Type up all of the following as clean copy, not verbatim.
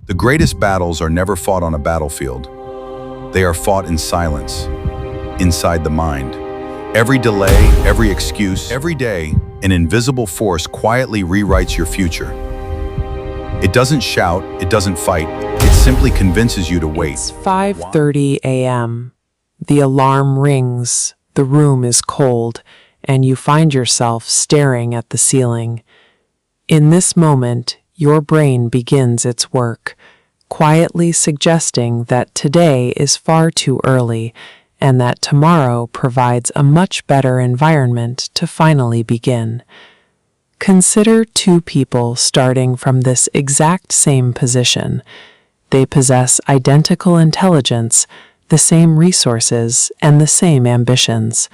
The greatest battles are never fought on a battlefield. They are fought in silence, inside the mind. Every delay, every excuse, every day, an invisible force quietly rewrites your future. It doesn't shout, it doesn't fight, it simply convinces you to wait. It's 5:30 a.m. The alarm rings, the room is cold, and you find yourself staring at the ceiling. In this moment, your brain begins its work, quietly suggesting that today is far too early and that tomorrow provides a much better environment to finally begin. Consider two people starting from this exact same position. They possess identical intelligence, the same resources, and the same ambitions.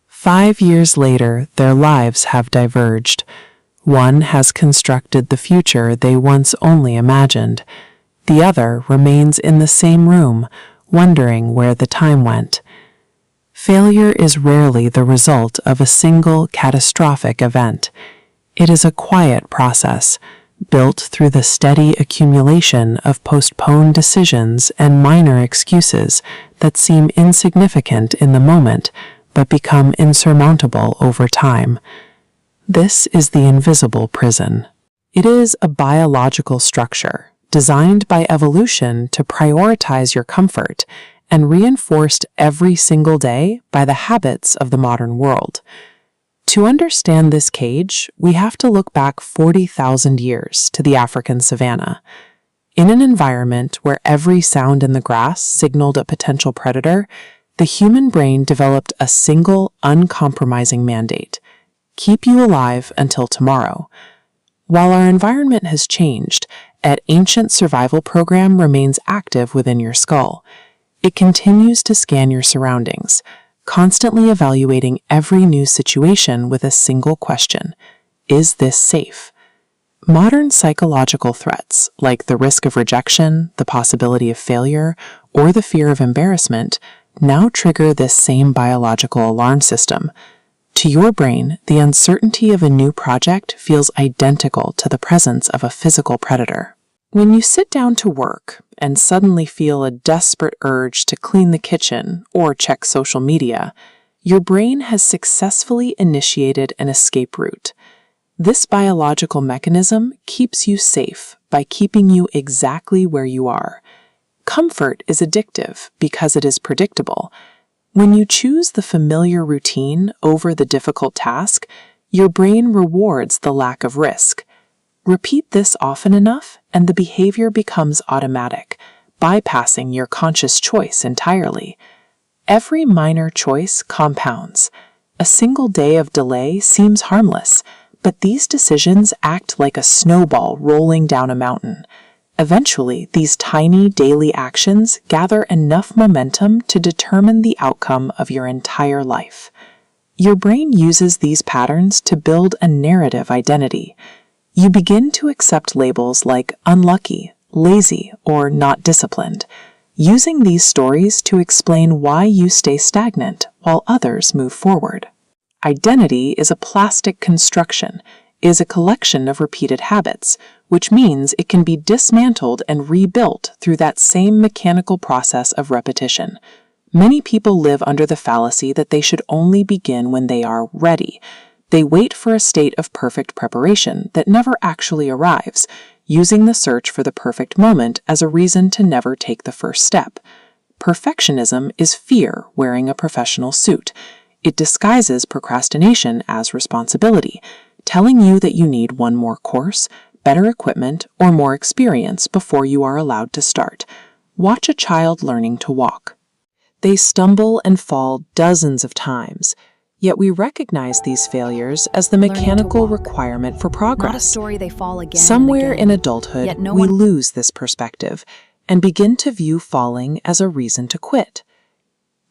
5 years later, their lives have diverged. One has constructed the future they once only imagined. The other remains in the same room, wondering where the time went. Failure is rarely the result of a single catastrophic event. It is a quiet process, built through the steady accumulation of postponed decisions and minor excuses that seem insignificant in the moment, but become insurmountable over time. This is the invisible prison. It is a biological structure designed by evolution to prioritize your comfort and reinforced every single day by the habits of the modern world. To understand this cage, we have to look back 40,000 years to the African savanna. In an environment where every sound in the grass signaled a potential predator, the human brain developed a single, uncompromising mandate: keep you alive until tomorrow. While our environment has changed, an ancient survival program remains active within your skull. It continues to scan your surroundings, constantly evaluating every new situation with a single question: is this safe? Modern psychological threats, like the risk of rejection, the possibility of failure, or the fear of embarrassment, now trigger this same biological alarm system. To your brain, the uncertainty of a new project feels identical to the presence of a physical predator. When you sit down to work and suddenly feel a desperate urge to clean the kitchen or check social media, your brain has successfully initiated an escape route. This biological mechanism keeps you safe by keeping you exactly where you are. Comfort is addictive because it is predictable. When you choose the familiar routine over the difficult task, your brain rewards the lack of risk. Repeat this often enough, and the behavior becomes automatic, bypassing your conscious choice entirely. Every minor choice compounds. A single day of delay seems harmless, but these decisions act like a snowball rolling down a mountain. Eventually, these tiny daily actions gather enough momentum to determine the outcome of your entire life. Your brain uses these patterns to build a narrative identity. You begin to accept labels like unlucky, lazy, or not disciplined, using these stories to explain why you stay stagnant while others move forward. Identity is a plastic construction, is a collection of repeated habits, which means it can be dismantled and rebuilt through that same mechanical process of repetition. Many people live under the fallacy that they should only begin when they are ready. They wait for a state of perfect preparation that never actually arrives, using the search for the perfect moment as a reason to never take the first step. Perfectionism is fear wearing a professional suit. It disguises procrastination as responsibility, telling you that you need one more course, better equipment, or more experience before you are allowed to start. Watch a child learning to walk. They stumble and fall dozens of times, yet we recognize these failures as the mechanical requirement for progress. Not a story they fall again Somewhere and again, in adulthood, yet no we one lose this perspective and begin to view falling as a reason to quit.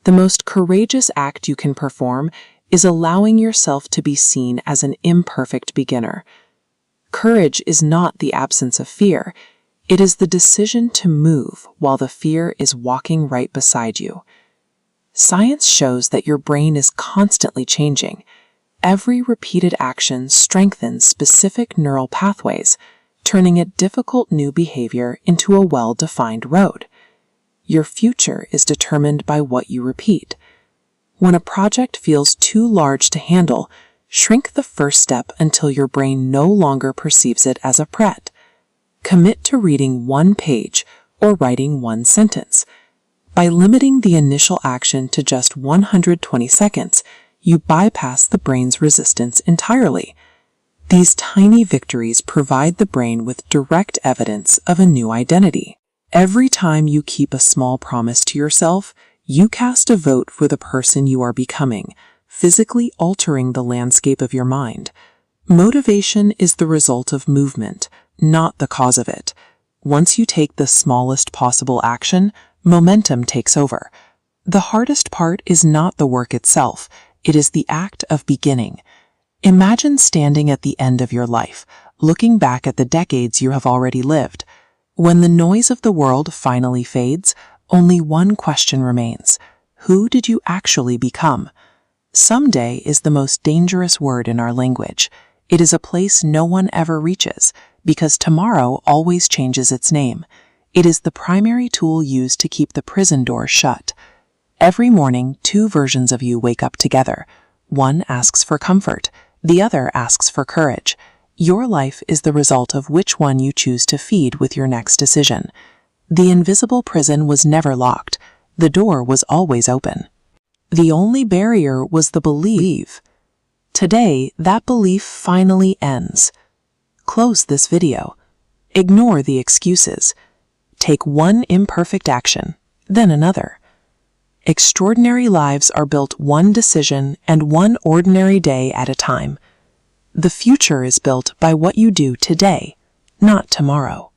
The most courageous act you can perform is allowing yourself to be seen as an imperfect beginner. Courage is not the absence of fear. It is the decision to move while the fear is walking right beside you. Science shows that your brain is constantly changing. Every repeated action strengthens specific neural pathways, turning a difficult new behavior into a well-defined road. Your future is determined by what you repeat. When a project feels too large to handle, shrink the first step until your brain no longer perceives it as a threat. Commit to reading one page or writing one sentence. By limiting the initial action to just 120 seconds, you bypass the brain's resistance entirely. These tiny victories provide the brain with direct evidence of a new identity. Every time you keep a small promise to yourself, you cast a vote for the person you are becoming, physically altering the landscape of your mind. Motivation is the result of movement, not the cause of it. Once you take the smallest possible action, momentum takes over. The hardest part is not the work itself, it is the act of beginning. Imagine standing at the end of your life, looking back at the decades you have already lived. When the noise of the world finally fades, only one question remains. Who did you actually become? Someday is the most dangerous word in our language. It is a place no one ever reaches, because tomorrow always changes its name. It is the primary tool used to keep the prison door shut. Every morning, two versions of you wake up together. One asks for comfort, the other asks for courage. Your life is the result of which one you choose to feed with your next decision. The invisible prison was never locked. The door was always open. The only barrier was the belief. Today, that belief finally ends. Close this video. Ignore the excuses. Take one imperfect action, then another. Extraordinary lives are built one decision and one ordinary day at a time. The future is built by what you do today, not tomorrow.